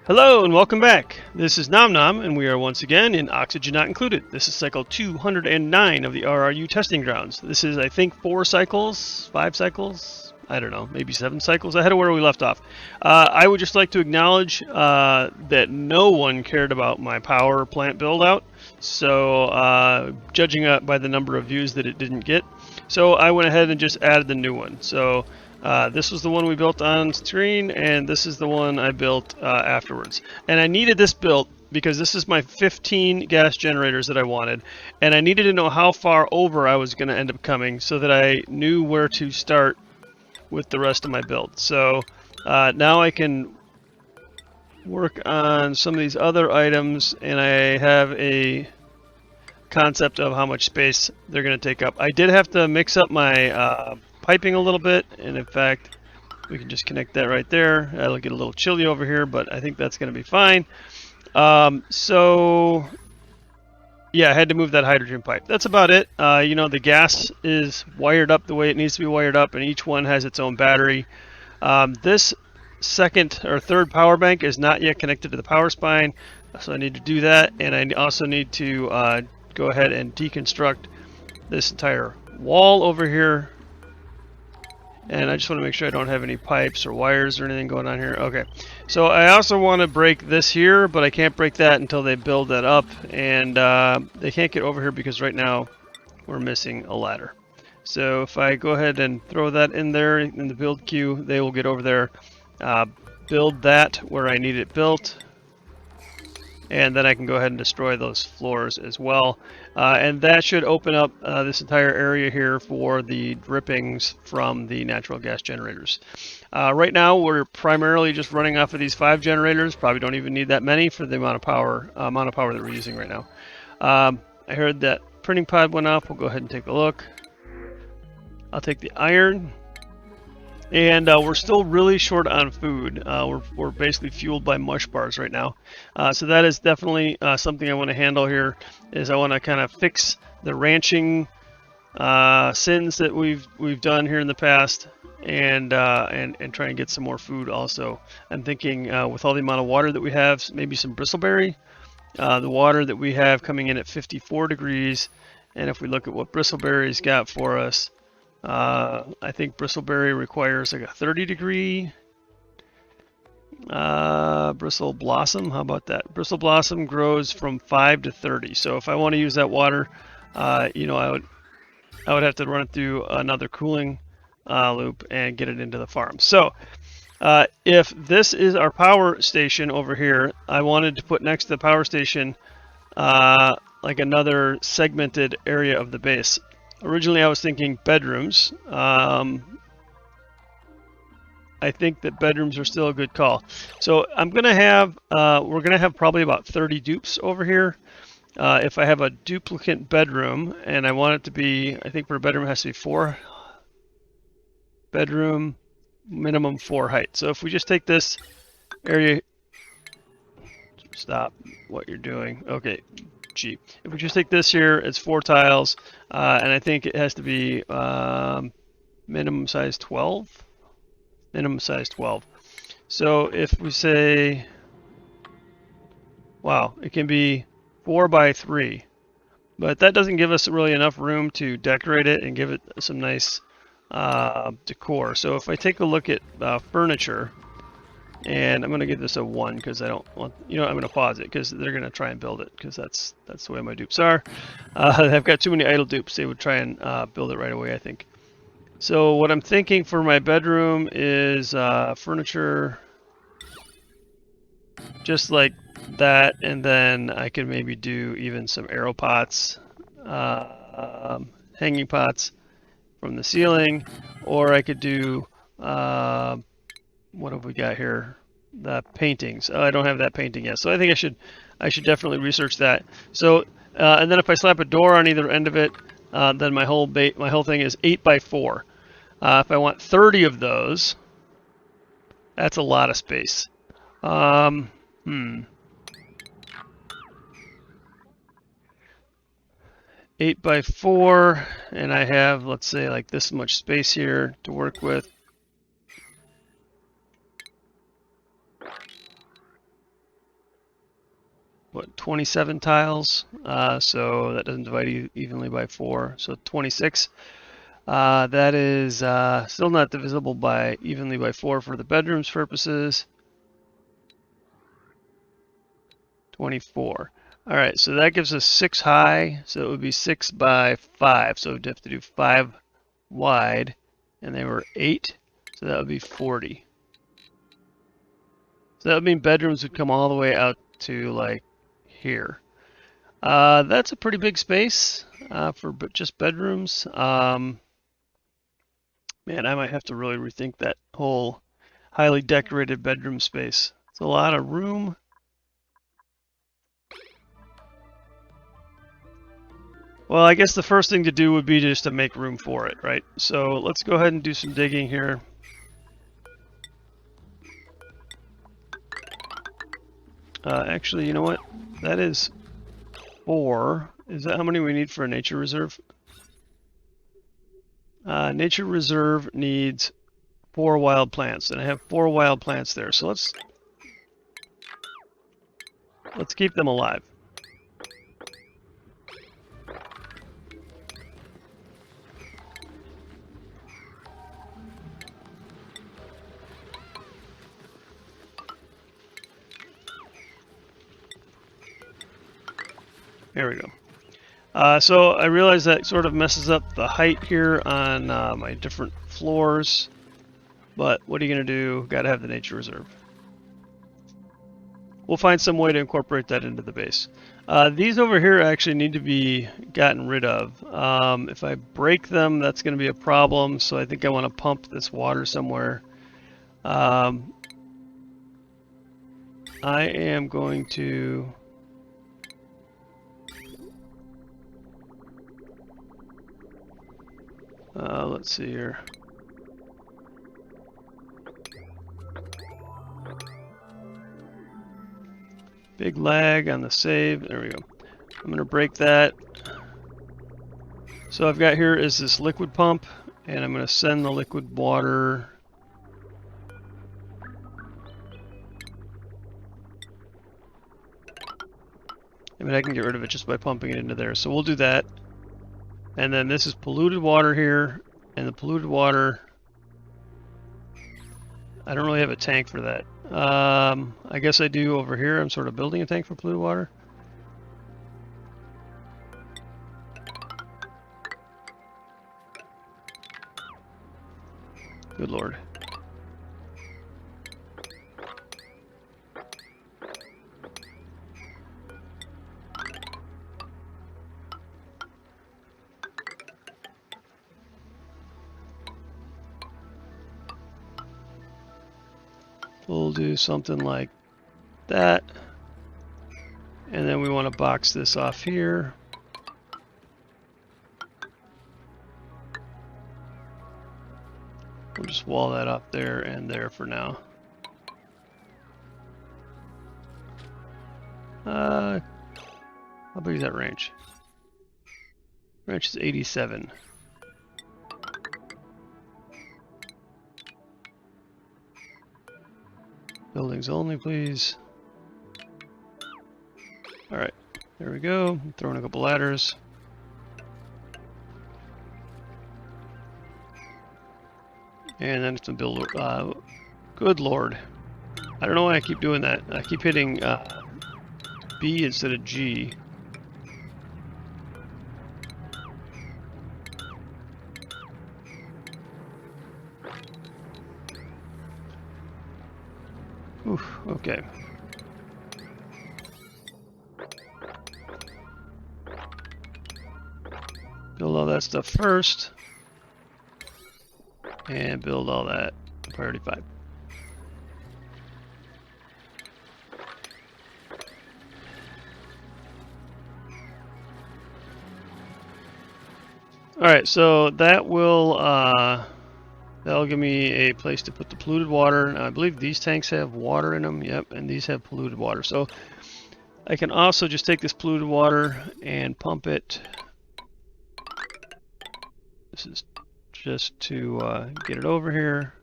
Hello and welcome back. This is Nom Nom, and we are once again in Oxygen Not Included. This is cycle 209 of the RRU testing grounds. This is, I think, 4 cycles, 5 cycles, I don't know, maybe 7 cycles ahead of where we left off. I would just like to acknowledge that no one cared about my power plant build out, so judging by the number of views that it didn't get, so I went ahead and just added the new one. So this was the one we built on screen, and this is the one I built afterwards. And I needed this built because this is my 15 gas generators that I wanted, and I needed to know how far over I was going to end up coming so that I knew where to start with the rest of my build. So now I can work on some of these other items, and I have a concept of how much space they're going to take up. I did have to mix up my piping a little bit, and in fact we can just connect that right there. It'll get a little chilly over here, but I think that's going to be fine. So yeah, I had to move that hydrogen pipe. That's about it. You know, the gas is wired up the way it needs to be wired up, and each one has its own battery. This second or third power bank is not yet connected to the power spine, so I need to do that, and I also need to go ahead and deconstruct this entire wall over here. And I just want to make sure I don't have any pipes or wires or anything going on here. Okay, so I also want to break this here, but I can't break that until they build that up, and they can't get over here because right now we're missing a ladder. So if I go ahead and throw that in there in the build queue, they will get over there, build that where I need it built, and then I can go ahead and destroy those floors as well. And that should open up this entire area here for the drippings from the natural gas generators. Right now we're primarily just running off of these 5 generators. Probably don't even need that many for the amount of power that we're using right now. I heard that printing pod went off. We'll go ahead and take a look. I'll take the iron. And we're still really short on food. We're basically fueled by mush bars right now. So that is definitely something I want to handle here, is I want to kind of fix the ranching sins that we've done here in the past, and try and get some more food also. I'm thinking with all the amount of water that we have, maybe some bristleberry. The water that we have coming in at 54 degrees, and if we look at what bristleberry's got for us, I think bristleberry requires like a 30-degree bristle blossom. How about that? Bristle blossom grows from 5 to 30. So if I want to use that water, you know, I would have to run it through another cooling loop and get it into the farm. So if this is our power station over here, I wanted to put next to the power station like another segmented area of the base. Originally, I was thinking bedrooms. I think that bedrooms are still a good call. So I'm gonna have, we're gonna have probably about 30 dupes over here. If I have a duplicate bedroom and I want it to be, I think for a bedroom it has to be 4 bedroom, minimum 4 height. So if we just take this area, stop what you're doing. Okay. If we just take this here, it's 4 tiles, and I think it has to be minimum size 12. Minimum size 12. So if we say, wow, it can be 4 by 3, but that doesn't give us really enough room to decorate it and give it some nice decor. So if I take a look at furniture, and I'm going to give this a 1 because I don't want, you know, I'm going to pause it because they're going to try and build it because that's the way my dupes are. I've got too many idle dupes. They would try and build it right away, I think. So what I'm thinking for my bedroom is furniture just like that, and then I could maybe do even some arrow pots, hanging pots from the ceiling, or I could do what have we got here? The paintings. Oh, I don't have that painting yet, so I think I should definitely research that. So, and then if I slap a door on either end of it, then my whole thing is 8 by 4. If I want 30 of those, that's a lot of space. 8 by 4, and I have, let's say, like this much space here to work with. what, 27 tiles, so that doesn't divide evenly by 4, so 26. That is still not divisible by evenly by 4 for the bedrooms purposes. 24. All right, so that gives us 6 high, so it would be 6 by 5, so we'd have to do 5 wide, and they were 8, so that would be 40. So that would mean bedrooms would come all the way out to like here. That's a pretty big space for just bedrooms. Man, I might have to really rethink that whole highly decorated bedroom space. It's a lot of room. Well, I guess the first thing to do would be just to make room for it, right? So let's go ahead and do some digging here. Actually, you know what? That is 4. Is that how many we need for a nature reserve? Nature reserve needs 4 wild plants, and I have 4 wild plants there. So let's keep them alive. There we go. So I realize that sort of messes up the height here on my different floors, but what are you going to do? Got to have the nature reserve. We'll find some way to incorporate that into the base. These over here actually need to be gotten rid of. If I break them, that's going to be a problem, so I think I want to pump this water somewhere. I am going to... let's see here. Big lag on the save. There we go. I'm going to break that. So I've got here is this liquid pump, and I'm going to send the liquid water. I mean, I can get rid of it just by pumping it into there. So we'll do that. And then this is polluted water here, and the polluted water, I don't really have a tank for that. I guess I do over here. I'm sort of building a tank for polluted water. Good Lord. We'll do something like that. And then we want to box this off here. We'll just wall that up there and there for now. How big is that range? Range is 87. Buildings only, please. Alright, there we go. Throw in a couple ladders. And then it's to build, good Lord. I don't know why I keep doing that. I keep hitting B instead of G. Oof, okay. Build all that stuff first. And build all that. Priority 5. Alright, so that will that'll give me a place to put the polluted water. Now, I believe these tanks have water in them. Yep, and these have polluted water. So I can also just take this polluted water and pump it. This is just to get it over here.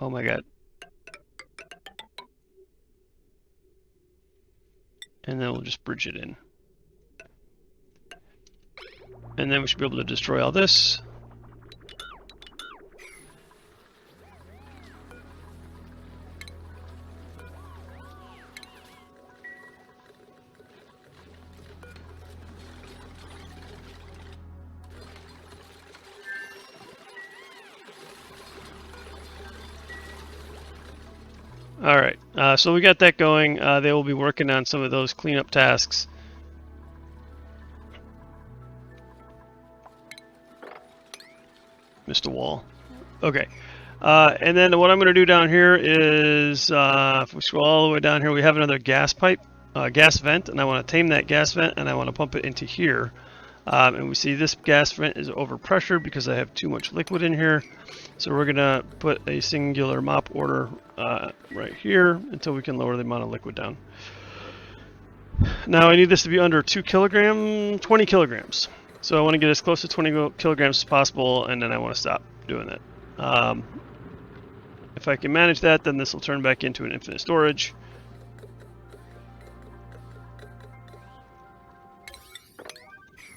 Oh my God. and then we'll just bridge it in. And then we should be able to destroy all this. All right, so we got that going. They will be working on some of those cleanup tasks. Missed a wall. Okay, and then what I'm going to do down here is, if we scroll all the way down here, we have another gas pipe, gas vent, and I want to tame that gas vent, and I want to pump it into here. And we see this gas vent is overpressured because I have too much liquid in here. So we're going to put a singular mop order right here until we can lower the amount of liquid down. Now I need this to be under 20 kilograms. So I want to get as close to 20 kilograms as possible, and then I want to stop doing that. If I can manage that, then this will turn back into an infinite storage.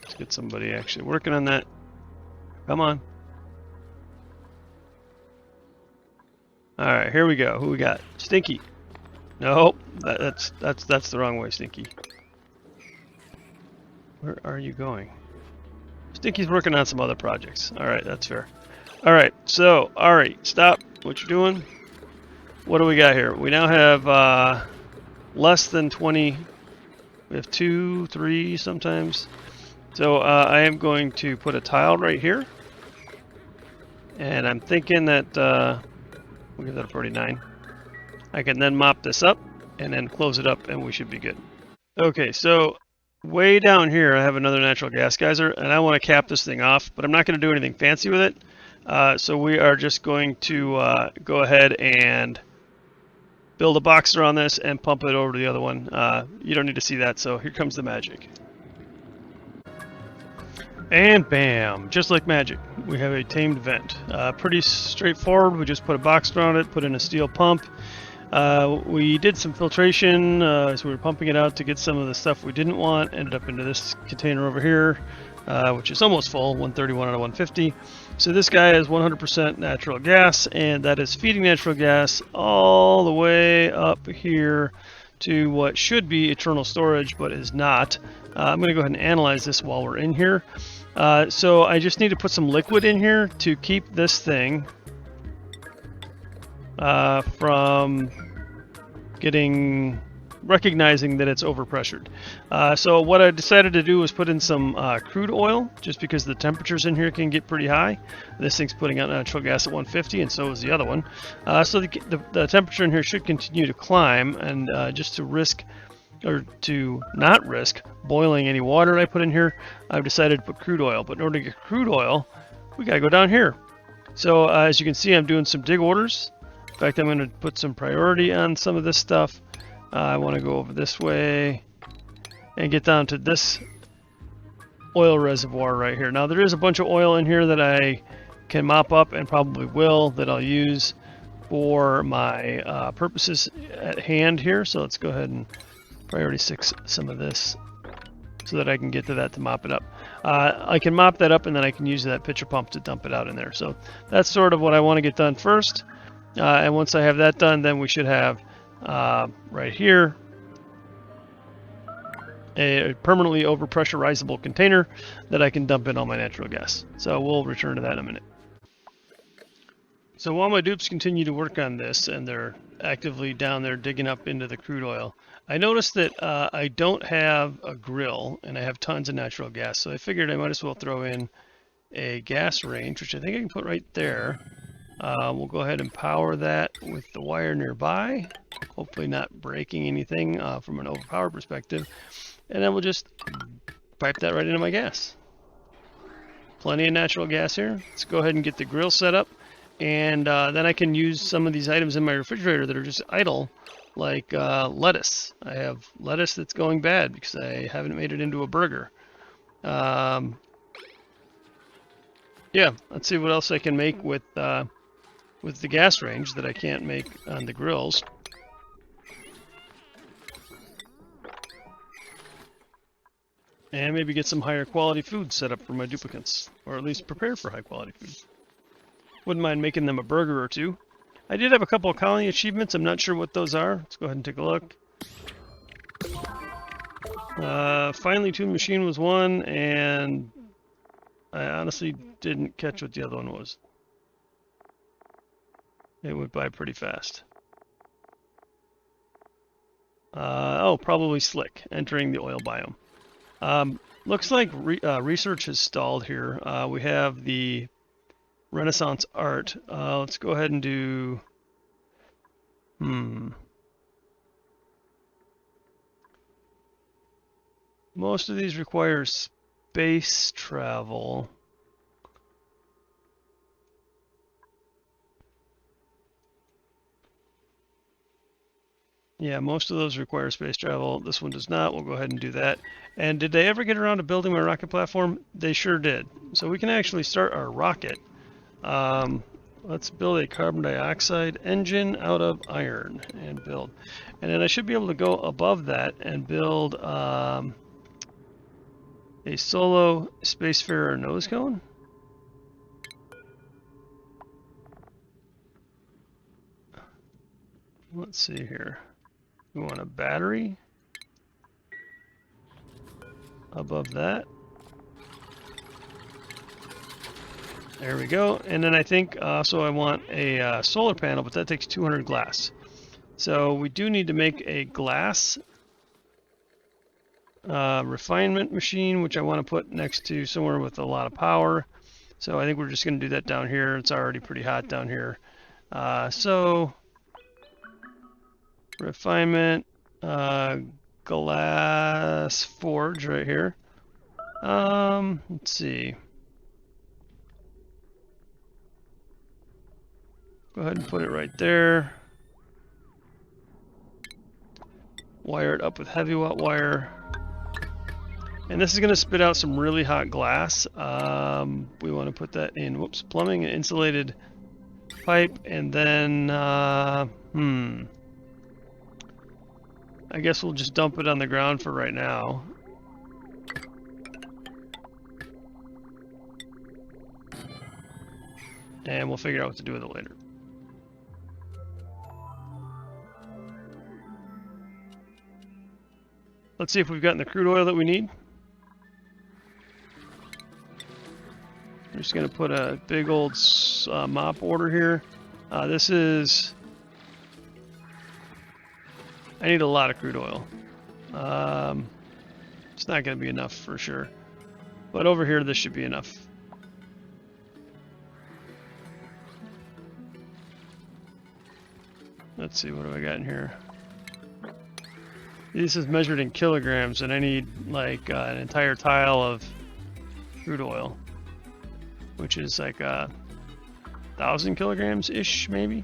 Let's get somebody actually working on that. Come on. Alright, here we go. Who we got? Stinky. Nope, that's the wrong way, Stinky. Where are you going? Stinky's working on some other projects. Alright, that's fair. Alright, so, Ari, stop what you're doing. What do we got here? We now have less than 20. We have 2, 3 sometimes. So I am going to put a tile right here. And I'm thinking that... we'll give that a 49. I can then mop this up and then close it up and we should be good. Okay, so way down here I have another natural gas geyser and I want to cap this thing off, but I'm not going to do anything fancy with it. So we are just going to go ahead and build a boxer on this and pump it over to the other one. You don't need to see that, so here comes the magic. And bam, just like magic, we have a tamed vent. Pretty straightforward. We just put a box around it, put in a steel pump. We did some filtration, so we were pumping it out to get some of the stuff we didn't want. Ended up into this container over here, which is almost full, 131 out of 150. So this guy is 100% natural gas, and that is feeding natural gas all the way up here to what should be eternal storage, but is not. I'm going to go ahead and analyze this while we're in here. So I just need to put some liquid in here to keep this thing from recognizing that it's overpressured. So what I decided to do was put in some crude oil, just because the temperatures in here can get pretty high. This thing's putting out natural gas at 150, and so is the other one. So the temperature in here should continue to climb, and just to not risk boiling any water I put in here, I've decided to put crude oil. But in order to get crude oil, we gotta go down here. So as you can see, I'm doing some dig orders. In fact, I'm going to put some priority on some of this stuff. I want to go over this way and get down to this oil reservoir right here. Now there is a bunch of oil in here that I can mop up and probably will, that I'll use for my purposes at hand here. So let's go ahead and priority 6 some of this so that I can get to that to mop it up. I can mop that up and then I can use that pitcher pump to dump it out in there. So that's sort of what I want to get done first. And once I have that done, then we should have right here a permanently overpressurizable container that I can dump in all my natural gas. So we'll return to that in a minute. So while my dupes continue to work on this and they're actively down there digging up into the crude oil, I noticed that I don't have a grill and I have tons of natural gas. So I figured I might as well throw in a gas range, which I think I can put right there. We'll go ahead and power that with the wire nearby, hopefully not breaking anything from an overpower perspective. And then we'll just pipe that right into my gas. Plenty of natural gas here. Let's go ahead and get the grill set up. And then I can use some of these items in my refrigerator that are just idle, like lettuce. I have lettuce that's going bad because I haven't made it into a burger. Yeah, let's see what else I can make with the gas range that I can't make on the grills. And maybe get some higher quality food set up for my duplicants, or at least prepare for high quality food. Wouldn't mind making them a burger or two. I did have a couple of colony achievements. I'm not sure what those are. Let's go ahead and take a look. Finely tuned machine was one, and I honestly didn't catch what the other one was. It went by pretty fast. Oh, probably slick, entering the oil biome. Looks like research has stalled here. We have the Renaissance art. Let's go ahead and do... Most of these require space travel. Yeah, most of those require space travel. This one does not. We'll go ahead and do that. And did they ever get around to building my rocket platform? They sure did. So we can actually start our rocket. Let's build a carbon dioxide engine out of iron and build. And then I should be able to go above that and build a solo spacefarer nose cone. Let's see here. We want a battery above that. There we go. And then I think also I want a solar panel, but that takes 200 glass. So we do need to make a glass refinement machine, which I want to put next to somewhere with a lot of power. So I think we're just going to do that down here. It's already pretty hot down here. So refinement, glass forge right here. Let's see. Go ahead and put it right there. Wire it up with heavy watt wire. And this is going to spit out some really hot glass. We want to put that in, whoops, plumbing and insulated pipe. And then, I guess we'll just dump it on the ground for right now. And we'll figure out what to do with it later. Let's see if we've gotten the crude oil that we need. I'm just going to put a big old mop order here. This is... I need a lot of crude oil. It's not going to be enough for sure. But over here, this should be enough. Let's see, what do I got in here? This is measured in kilograms, and I need like an entire tile of crude oil, which is like 1,000 kilograms-ish, maybe.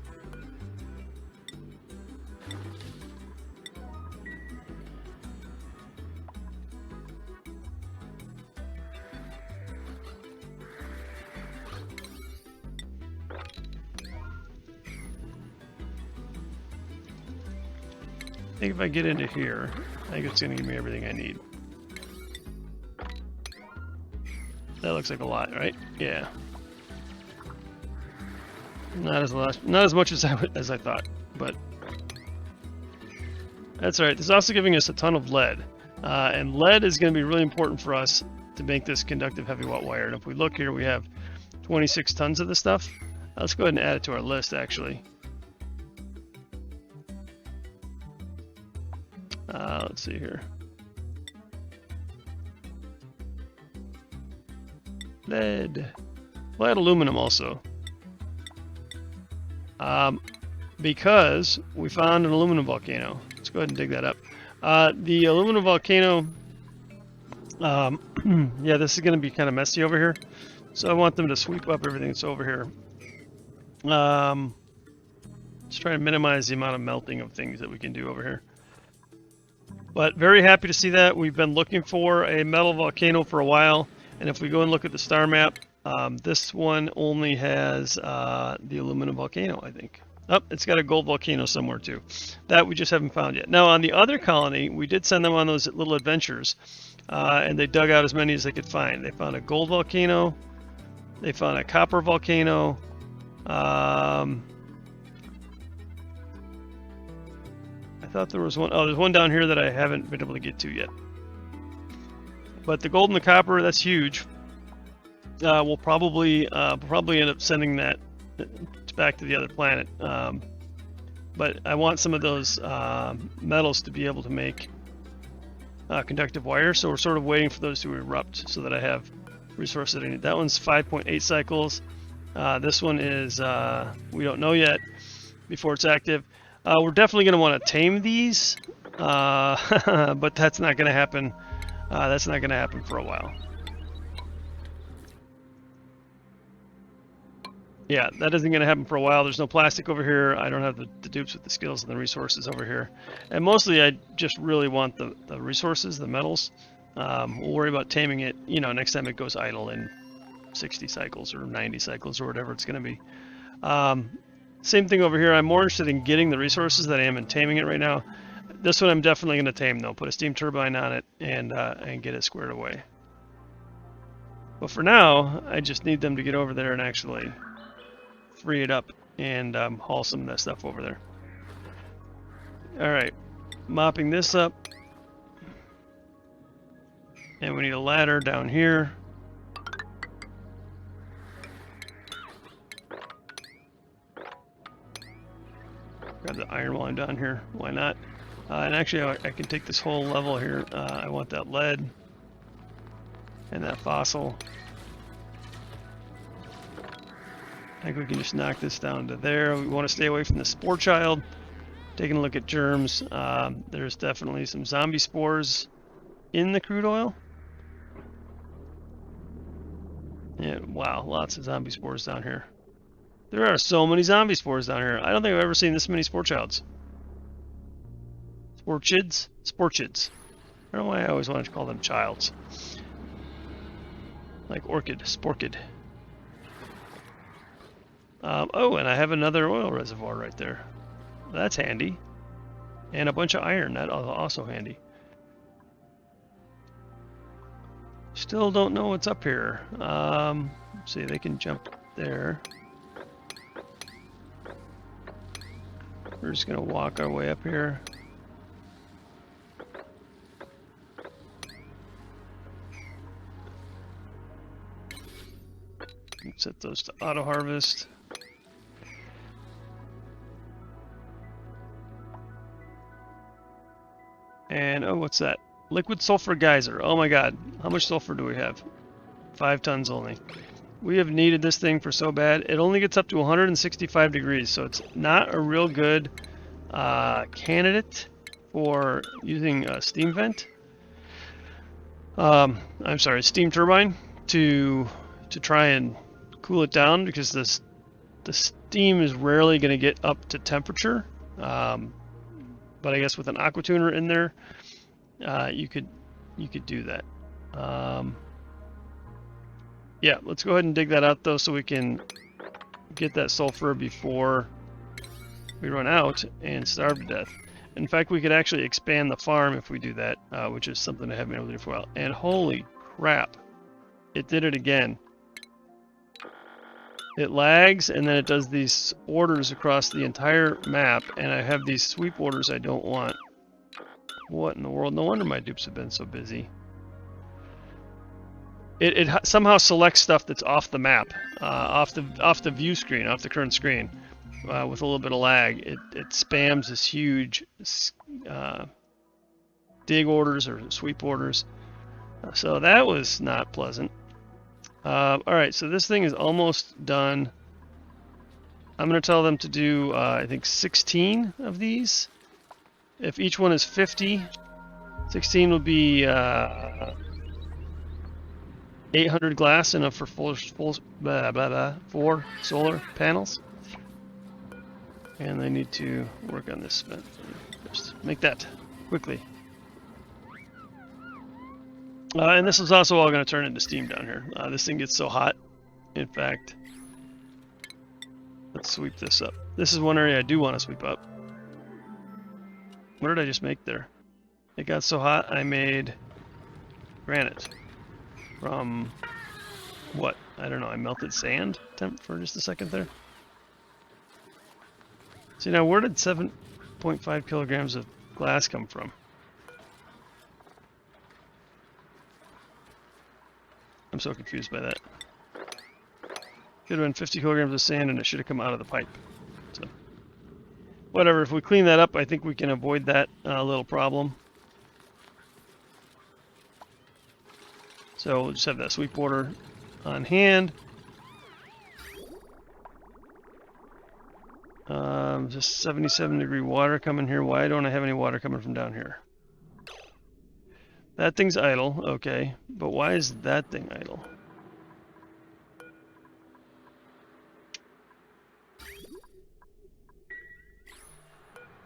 I think if I get into here, I think it's going to give me everything I need. That looks like a lot, right? Yeah. Not as much as I thought, but that's all right. This is also giving us a ton of lead, and lead is going to be really important for us to make this conductive heavy watt wire. And if we look here, we have 26 tons of this stuff. Let's go ahead and add it to our list, actually. Let's see here. Lead. We'll add aluminum also. Because we found an aluminum volcano. Let's go ahead and dig that up. The aluminum volcano, yeah, this is going to be kind of messy over here. So I want them to sweep up everything that's over here. Let's try and minimize the amount of melting of things that we can do over here. But very happy to see that. We've been looking for a metal volcano for a while. And if we go and look at the star map, this one only has the aluminum volcano, I think. Oh, it's got a gold volcano somewhere too. That we just haven't found yet. Now on the other colony, we did send them on those little adventures. and they dug out as many as they could find. They found a gold volcano. They found a copper volcano. I thought there was one. Oh, there's one down here that I haven't been able to get to yet. But the gold and the copper, that's huge. We'll probably end up sending that back to the other planet. But I want some of those metals to be able to make conductive wire, so we're sort of waiting for those to erupt so that I have resources that I need. That one's 5.8 cycles. This one is, we don't know yet before it's active. We're definitely going to want to tame these, but that's not going to happen. That's not going to happen for a while. Yeah, that isn't going to happen for a while. There's no plastic over here. I don't have the dupes with the skills and the resources over here. And mostly I just really want the resources, the metals. We'll worry about taming it, you know, next time it goes idle in 60 cycles or 90 cycles or whatever it's going to be. Same thing over here. I'm more interested in getting the resources than I am in taming it right now. This one I'm definitely going to tame though. Put a steam turbine on it and get it squared away. But for now, I just need them to get over there and actually free it up and haul some of that stuff over there. Alright, mopping this up. And we need a ladder down here. Grab the iron while I'm down here. Why not? And actually, I can take this whole level here. I want that lead and that fossil. I think we can just knock this down to there. We want to stay away from the spore child. Taking a look at germs. There's definitely some zombie spores in the crude oil. Yeah, wow, lots of zombie spores down here. There are so many zombie spores down here. I don't think I've ever seen this many spore childs. Sporchids? Sporchids. I don't know why I always wanted to call them childs. Like orchid, sporkid. Oh, and I have another oil reservoir right there. That's handy. And a bunch of iron. That's also handy. Still don't know what's up here. Let's see, they can jump there. We're just going to walk our way up here. Set those to auto harvest. And oh, what's that? Liquid sulfur geyser. Oh my god. How much sulfur do we have? 5 tons only. We have needed this thing for so bad. It only gets up to 165 degrees, so it's not a real good candidate for using a steam vent. I'm sorry, steam turbine to try and cool it down, because the steam is rarely going to get up to temperature. But I guess with an aqua tuner in there, you could do that. Yeah, let's go ahead and dig that out though, so we can get that sulfur before we run out and starve to death. In fact, we could actually expand the farm if we do that, which is something I haven't been able to do for a while. And holy crap, it did it again. It lags, and then it does these orders across the entire map, and I have these sweep orders I don't want. What in the world? No wonder my dupes have been so busy. It somehow selects stuff that's off the map, off the view screen, off the current screen, with a little bit of lag. It spams this huge dig orders or sweep orders. So that was not pleasant. Alright, so this thing is almost done. I'm going to tell them to do, I think, 16 of these. If each one is 50, 16 would be 800 glass, enough for four solar panels. And they need to work on this. Just make that quickly. And this is also all going to turn into steam down here. This thing gets so hot. In fact, let's sweep this up. This is one area I do want to sweep up. What did I just make there? It got so hot I made granite from what? I don't know. I melted sand for just a second there. See, now where did 7.5 kilograms of glass come from? I'm so confused by that. Could have been 50 kilograms of sand and it should have come out of the pipe. So, whatever, if we clean that up, I think we can avoid that little problem. So we'll just have that sweep water on hand. Just 77-degree water coming here. Why don't I have any water coming from down here? That thing's idle, okay. But why is that thing idle?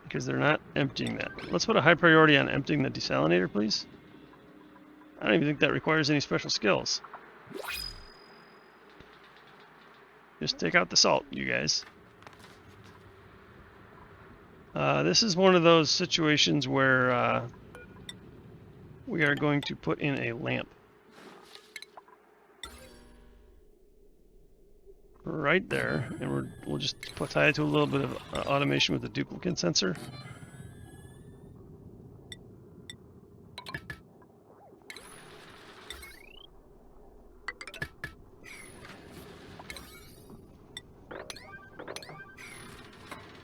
Because they're not emptying that. Let's put a high priority on emptying the desalinator, please. I don't even think that requires any special skills. Just take out the salt, you guys. This is one of those situations where we are going to put in a lamp. Right there, and we'll just tie it to a little bit of automation with the duplicate sensor.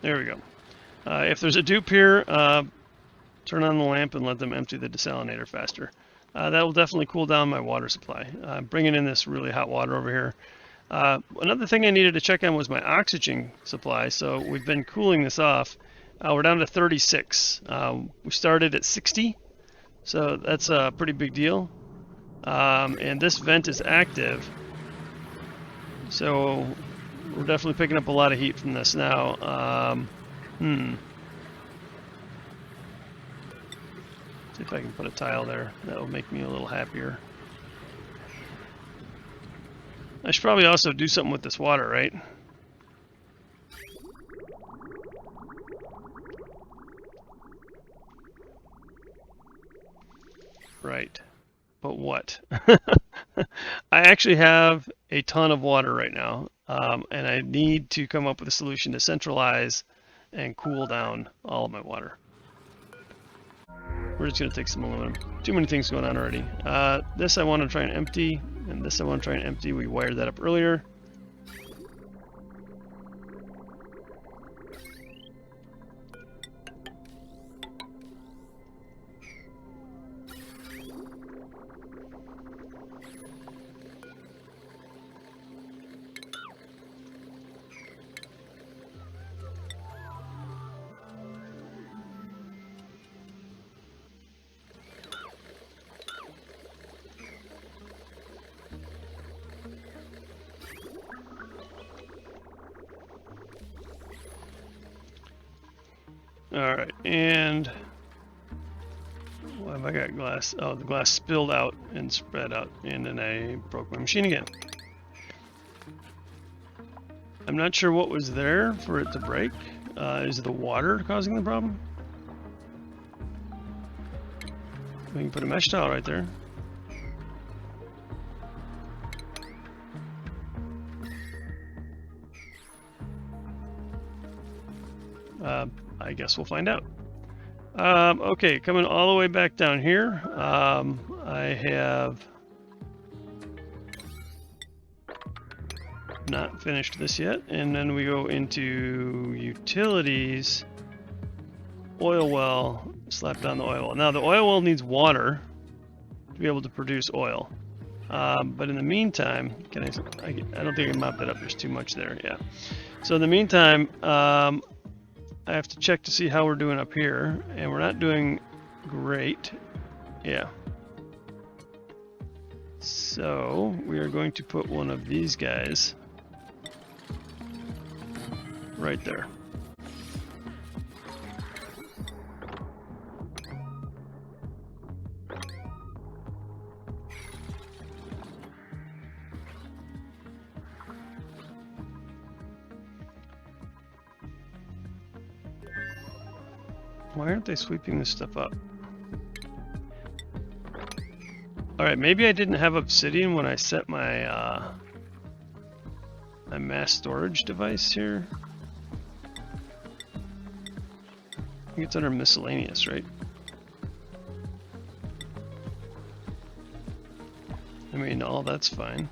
There we go. If there's a dupe here, turn on the lamp and let them empty the desalinator faster. That will definitely cool down my water supply. Bringing in this really hot water over here. Another thing I needed to check on was my oxygen supply. So we've been cooling this off. We're down to 36. We started at 60, so that's a pretty big deal. And this vent is active, so we're definitely picking up a lot of heat from this now. See if I can put a tile there. That will make me a little happier. I should probably also do something with this water, right? Right. But what? I actually have a ton of water right now, and I need to come up with a solution to centralize and cool down all of my water. We're just going to take some aluminum. Too many things going on already. This I want to try and empty, and this I want to try and empty. We wired that up earlier. Alright, and what have I got? Glass. Oh, the glass spilled out and spread out, and then I broke my machine again. I'm not sure what was there for it to break. Is the water causing the problem? We can put a mesh towel right there. I guess we'll find out. Okay, coming all the way back down here, I have not finished this yet, and then we go into utilities, oil well, slap down the oil well. Now the oil well needs water to be able to produce oil, but in the meantime, I don't think I mopped that up, there's too much there, yeah. So in the meantime, I have to check to see how we're doing up here, and we're not doing great. Yeah. So we are going to put one of these guys right there. Why aren't they sweeping this stuff up? Alright, maybe I didn't have obsidian when I set my my mass storage device here. I think it's under miscellaneous, right? I mean, all that's fine.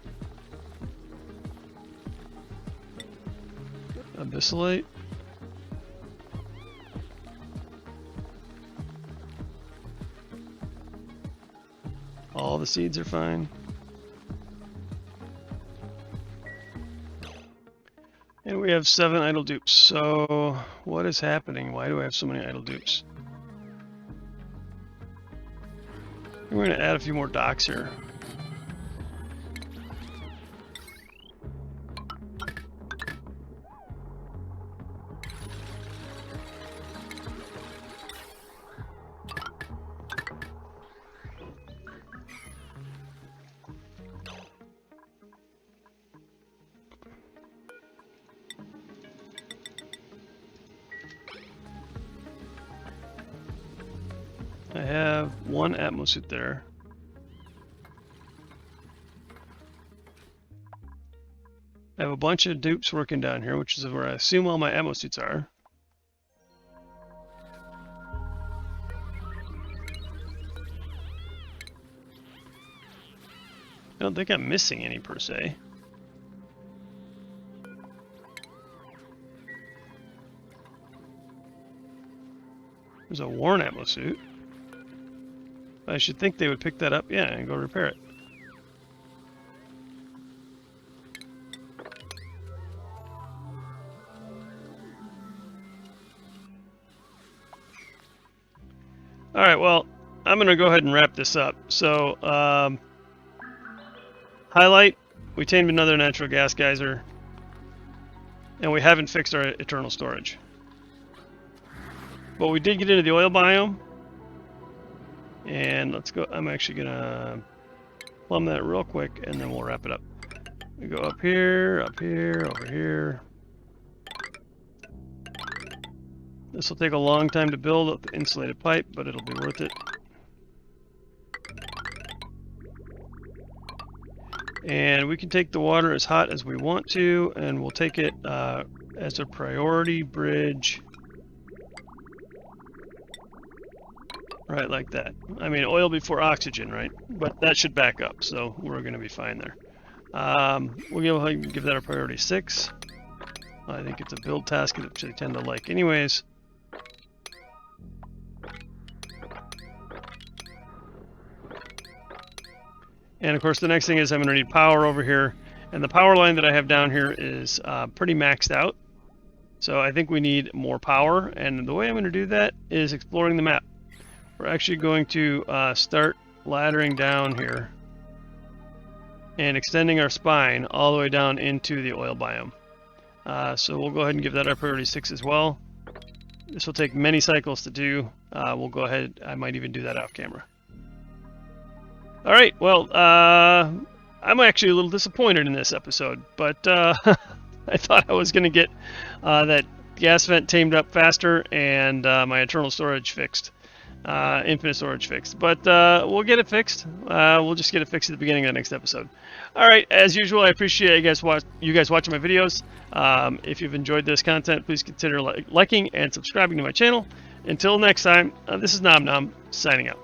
Abyssalite. All the seeds are fine. And we have 7 idle dupes. So what is happening? Why do I have so many idle dupes? We're going to add a few more docks here. I have 1 atmosuit there. I have a bunch of dupes working down here, which is where I assume all my atmosuits are. I don't think I'm missing any per se. There's a worn atmosuit. I should think they would pick that up, yeah, and go repair it. Alright, well, I'm going to go ahead and wrap this up. So, highlight, we tamed another natural gas geyser, and we haven't fixed our eternal storage. But we did get into the oil biome. And let's go, I'm actually gonna plumb that real quick and then we'll wrap it up. We go up here, over here. This will take a long time to build up the insulated pipe, but it'll be worth it. And we can take the water as hot as we want to, and we'll take it as a priority bridge. Right, like that. I mean, oil before oxygen, right? But that should back up, so we're going to be fine there. We'll go ahead and give that a priority 6. I think it's a build task, which I tend to like anyways. And of course, the next thing is I'm going to need power over here. And the power line that I have down here is pretty maxed out. So I think we need more power. And the way I'm going to do that is exploring the map. We're actually going to start laddering down here and extending our spine all the way down into the oil biome. So we'll go ahead and give that our priority 6 as well. This will take many cycles to do. We'll go ahead, I might even do that off camera. All right, well, I'm actually a little disappointed in this episode, but I thought I was going to get that gas vent tamed up faster and my eternal storage fixed. Infinite storage fixed, but we'll get it fixed. We'll just get it fixed at the beginning of the next episode. All right, as usual, I appreciate you guys watching my videos. If you've enjoyed this content, please consider liking and subscribing to my channel. Until next time, this is Nom Nom signing out.